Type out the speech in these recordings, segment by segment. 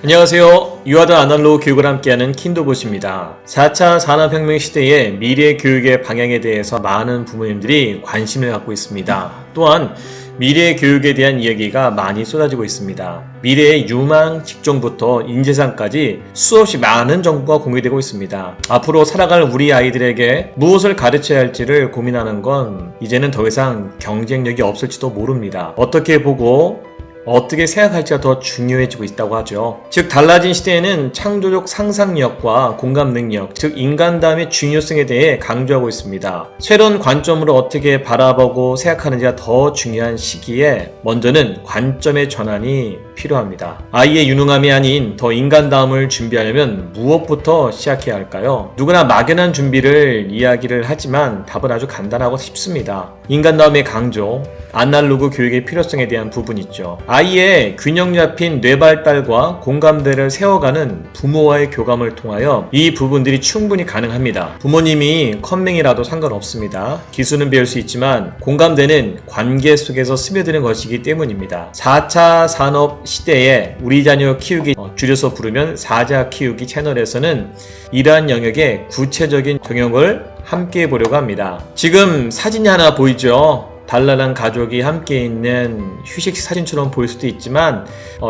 안녕하세요. 유아든 아날로그 교육을 함께하는 킨도봇입니다. 4차 산업혁명 시대의 미래 교육의 방향에 대해서 많은 부모님들이 관심을 갖고 있습니다. 또한 미래 교육에 대한 이야기가 많이 쏟아지고 있습니다. 미래의 유망 직종부터 인재상까지 수없이 많은 정보가 공유되고 있습니다. 앞으로 살아갈 우리 아이들에게 무엇을 가르쳐야 할지를 고민하는 건 이제는 더 이상 경쟁력이 없을지도 모릅니다. 어떻게 보고 어떻게 생각할지가 더 중요해지고 있다고 하죠. 즉 달라진 시대에는 창조적 상상력과 공감 능력, 즉 인간다움의 중요성에 대해 강조하고 있습니다. 새로운 관점으로 어떻게 바라보고 생각하는지가 더 중요한 시기에 먼저는 관점의 전환이 필요합니다. 아이의 유능함이 아닌 더 인간다움을 준비하려면 무엇부터 시작해야 할까요? 누구나 막연한 준비를 이야기를 하지만 답은 아주 간단하고 쉽습니다. 인간다움의 강조, 아날로그 교육의 필요성에 대한 부분이 있죠. 아이의 균형 잡힌 뇌발달과 공감대를 세워가는 부모와의 교감을 통하여 이 부분들이 충분히 가능합니다. 부모님이 컴맹이라도 상관없습니다. 기술은 배울 수 있지만 공감대는 관계 속에서 스며드는 것이기 때문입니다. 4차 산업 시대에 우리 자녀 키우기, 줄여서 부르면 4자 키우기 채널에서는 이러한 영역의 구체적인 적용을 함께 해보려고 합니다. 지금 사진이 하나 보이죠? 단란한 가족이 함께 있는 휴식 사진처럼 보일 수도 있지만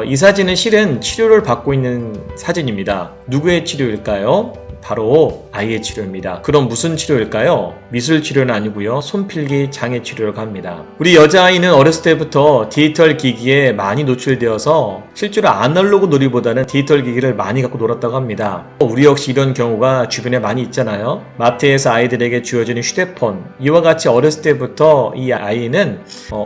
이 사진은 실은 치료를 받고 있는 사진입니다. 누구의 치료일까요? 바로 아이의 치료입니다. 그럼 무슨 치료일까요? 미술 치료는 아니고요. 손필기 장애 치료라고 합니다. 우리 여자아이는 어렸을 때부터 디지털 기기에 많이 노출되어서 실제로 아날로그 놀이보다는 디지털 기기를 많이 갖고 놀았다고 합니다. 우리 역시 이런 경우가 주변에 많이 있잖아요. 마트에서 아이들에게 주어지는 휴대폰, 이와 같이 어렸을 때부터 이 아이는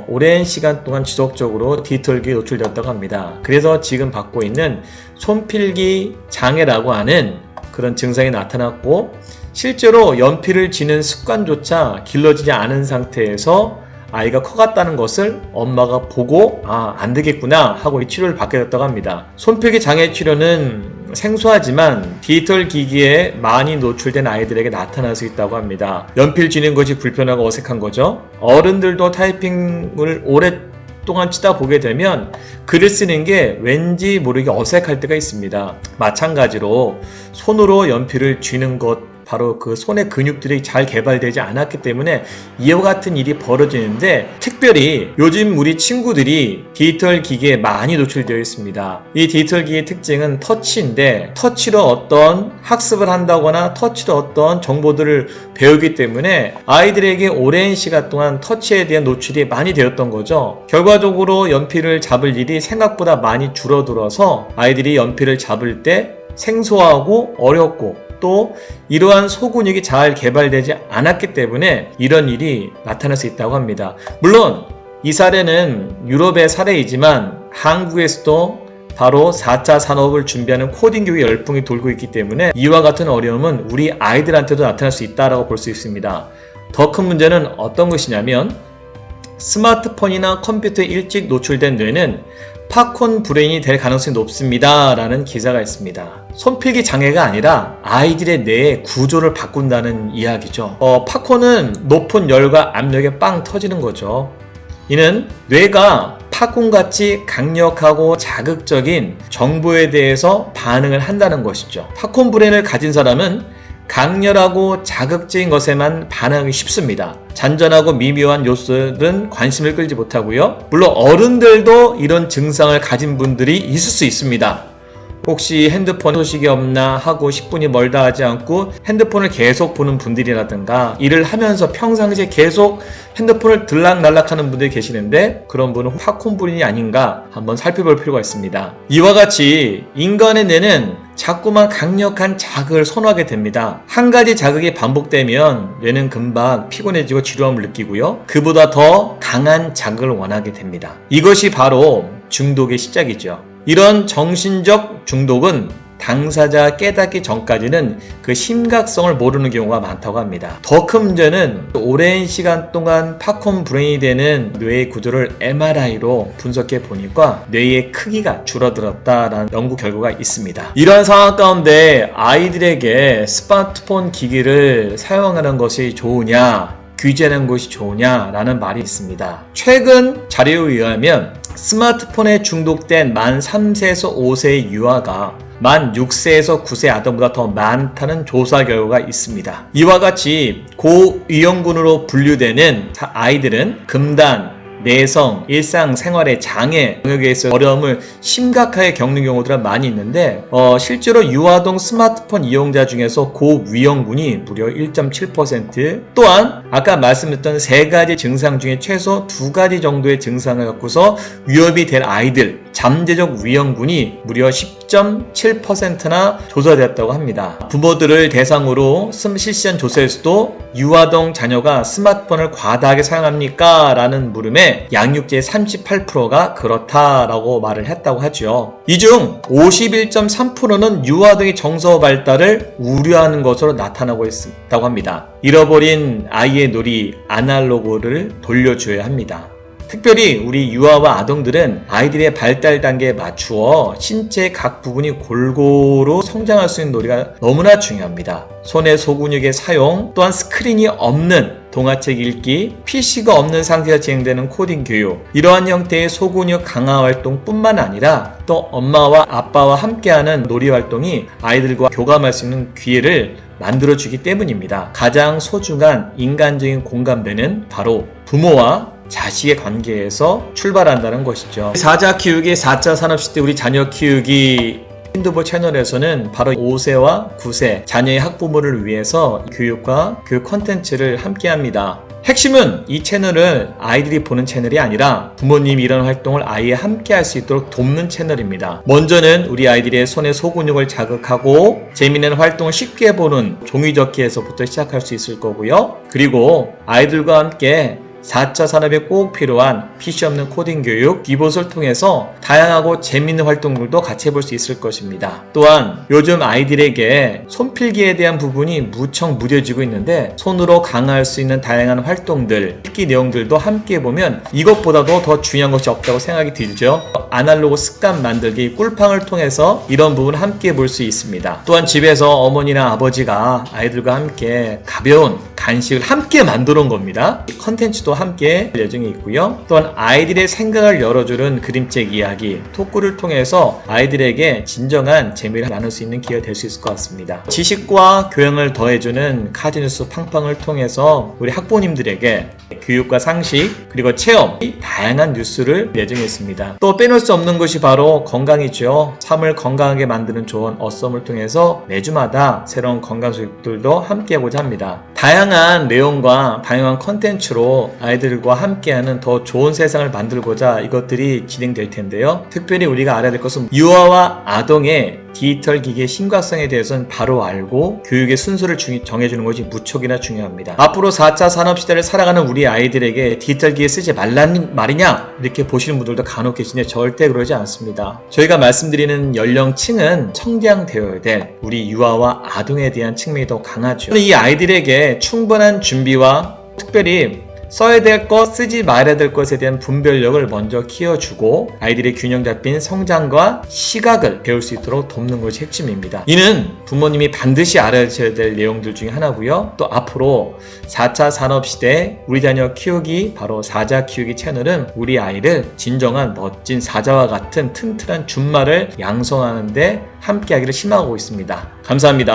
오랜 시간 동안 지속적으로 디지털 기기에 노출되었다고 합니다. 그래서 지금 받고 있는 손필기 장애라고 하는 그런 증상이 나타났고, 실제로 연필을 쥐는 습관조차 길러지지 않은 상태에서 아이가 커갔다는 것을 엄마가 보고 안 되겠구나 하고 이 치료를 받게 됐다고 합니다. 손필기 장애 치료는 생소하지만 디지털 기기에 많이 노출된 아이들에게 나타날 수 있다고 합니다. 연필 쥐는 것이 불편하고 어색한 거죠. 어른들도 타이핑을 오랫동안 치다 보게 되면 글을 쓰는 게 왠지 모르게 어색할 때가 있습니다. 마찬가지로 손으로 연필을 쥐는 것, 바로 그 손의 근육들이 잘 개발되지 않았기 때문에 이와 같은 일이 벌어지는데, 특별히 요즘 우리 친구들이 디지털 기기에 많이 노출되어 있습니다. 이 디지털 기기의 특징은 터치인데, 터치로 어떤 학습을 한다거나 터치로 어떤 정보들을 배우기 때문에 아이들에게 오랜 시간 동안 터치에 대한 노출이 많이 되었던 거죠. 결과적으로 연필을 잡을 일이 생각보다 많이 줄어들어서 아이들이 연필을 잡을 때 생소하고 어렵고, 또 이러한 소근육이 잘 개발되지 않았기 때문에 이런 일이 나타날 수 있다고 합니다. 물론 이 사례는 유럽의 사례이지만 한국에서도 바로 4차 산업을 준비하는 코딩 교육의 열풍이 돌고 있기 때문에 이와 같은 어려움은 우리 아이들한테도 나타날 수 있다고 볼 수 있습니다. 더 큰 문제는 어떤 것이냐면, 스마트폰이나 컴퓨터에 일찍 노출된 뇌는 팝콘 브레인이 될 가능성이 높습니다 라는 기사가 있습니다. 손필기 장애가 아니라 아이들의 뇌의 구조를 바꾼다는 이야기죠. 팝콘은 높은 열과 압력에 빵 터지는 거죠. 이는 뇌가 팝콘같이 강력하고 자극적인 정보에 대해서 반응을 한다는 것이죠. 팝콘 브레인을 가진 사람은 강렬하고 자극적인 것에만 반응하기 쉽습니다. 잔잔하고 미묘한 요소들은 관심을 끌지 못하고요. 물론 어른들도 이런 증상을 가진 분들이 있을 수 있습니다. 혹시 핸드폰 소식이 없나 하고 10분이 멀다 하지 않고 핸드폰을 계속 보는 분들이라든가, 일을 하면서 평상시에 계속 핸드폰을 들락날락하는 분들이 계시는데 그런 분은 팝콘 브레인이 아닌가 한번 살펴볼 필요가 있습니다. 이와 같이 인간의 뇌는 자꾸만 강력한 자극을 선호하게 됩니다. 한 가지 자극이 반복되면 뇌는 금방 피곤해지고 지루함을 느끼고요. 그보다 더 강한 자극을 원하게 됩니다. 이것이 바로 중독의 시작이죠. 이런 정신적 중독은 당사자 깨닫기 전까지는 그 심각성을 모르는 경우가 많다고 합니다. 더 큰 문제는 오랜 시간 동안 팝콘 브레인이 되는 뇌의 구조를 MRI로 분석해 보니까 뇌의 크기가 줄어들었다라는 연구 결과가 있습니다. 이러한 상황 가운데 아이들에게 스마트폰 기기를 사용하는 것이 좋으냐, 규제하는 것이 좋으냐라는 말이 있습니다. 최근 자료에 의하면 스마트폰에 중독된 만 3세에서 5세의 유아가 만 6세에서 9세 아동보다 더 많다는 조사 결과가 있습니다. 이와 같이 고위험군으로 분류되는 아이들은 금단, 내성, 일상생활의 장애 영역에 있어 어려움을 심각하게 겪는 경우가 많이 있는데 실제로 유아동 스마트폰 이용자 중에서 고위험군이 무려 1.7%, 또한 아까 말씀드렸던 3가지 증상 중에 최소 2가지 정도의 증상을 갖고서 위협이 될 아이들, 잠재적 위험군이 무려 10.7%나 조사되었다고 합니다. 부모들을 대상으로 실시한 조사에서도 유아동 자녀가 스마트폰을 과다하게 사용합니까? 라는 물음에 양육자의 38%가 그렇다라고 말을 했다고 하죠. 이 중 51.3%는 유아동의 정서 발달을 우려하는 것으로 나타나고 있다고 합니다. 잃어버린 아이의 놀이 아날로그를 돌려줘야 합니다. 특별히 우리 유아와 아동들은 아이들의 발달 단계에 맞추어 신체의 각 부분이 골고루 성장할 수 있는 놀이가 너무나 중요합니다. 손의 소근육의 사용, 또한 스크린이 없는 동화책 읽기, PC가 없는 상태에서 진행되는 코딩 교육, 이러한 형태의 소근육 강화 활동뿐만 아니라 또 엄마와 아빠와 함께하는 놀이 활동이 아이들과 교감할 수 있는 기회를 만들어주기 때문입니다. 가장 소중한 인간적인 공감대는 바로 부모와 자식의 관계에서 출발한다는 것이죠. 4자 키우기, 4차 산업시대 우리 자녀 키우기 킨드보 채널에서는 바로 5세와 9세 자녀의 학부모를 위해서 교육과 교육 콘텐츠를 함께합니다. 핵심은 이 채널을 아이들이 보는 채널이 아니라 부모님이 이런 활동을 아이와 함께 할 수 있도록 돕는 채널입니다. 먼저는 우리 아이들의 손의 소근육을 자극하고 재미있는 활동을 쉽게 보는 종이접기에서부터 시작할 수 있을 거고요. 그리고 아이들과 함께 4차 산업에 꼭 필요한 PC 없는 코딩 교육, 디봇을 통해서 다양하고 재미있는 활동들도 같이 해볼 수 있을 것입니다. 또한 요즘 아이들에게 손필기에 대한 부분이 무척 무뎌지고 있는데 손으로 강화할 수 있는 다양한 활동들, 필기 내용들도 함께 해보면 이것보다도 더 중요한 것이 없다고 생각이 들죠. 아날로그 습관 만들기 꿀팡을 통해서 이런 부분 함께 볼 수 있습니다. 또한 집에서 어머니나 아버지가 아이들과 함께 가벼운 간식을 함께 만들어 온 겁니다. 컨텐츠도 함께 할 예정이 있고요. 또한 아이들의 생각을 열어주는 그림책 이야기, 토크를 통해서 아이들에게 진정한 재미를 나눌 수 있는 기회가 될 수 있을 것 같습니다. 지식과 교양을 더해주는 카드뉴스 팡팡을 통해서 우리 학부모님들에게 교육과 상식 그리고 체험, 다양한 뉴스를 예정했습니다. 또 빼놓을 수 없는 것이 바로 건강이죠. 삶을 건강하게 만드는 조언 어썸을 통해서 매주마다 새로운 건강 소식들도 함께하고자 합니다. 다양한 내용과 다양한 컨텐츠로 아이들과 함께하는 더 좋은 세상을 만들고자 이것들이 진행될 텐데요. 특별히 우리가 알아야 될 것은 유아와 아동의 디지털 기기의 심각성에 대해서는 바로 알고 교육의 순서를 정해주는 것이 무척이나 중요합니다. 앞으로 4차 산업시대를 살아가는 우리 아이들에게 디지털 기기 쓰지 말라는 말이냐 이렇게 보시는 분들도 간혹 계시는데 절대 그러지 않습니다. 저희가 말씀드리는 연령층은 성장되어야 될 우리 유아와 아동에 대한 측면이 더 강하죠. 이 아이들에게 충분한 준비와 특별히 써야 될 것, 쓰지 말아야 될 것에 대한 분별력을 먼저 키워주고 아이들의 균형 잡힌 성장과 시각을 배울 수 있도록 돕는 것이 핵심입니다. 이는 부모님이 반드시 알아야 될 내용들 중에 하나고요. 또 앞으로 4차 산업시대 우리 자녀 키우기 바로 4자 키우기 채널은 우리 아이를 진정한 멋진 사자와 같은 튼튼한 준말을 양성하는 데 함께하기를 희망하고 있습니다. 감사합니다.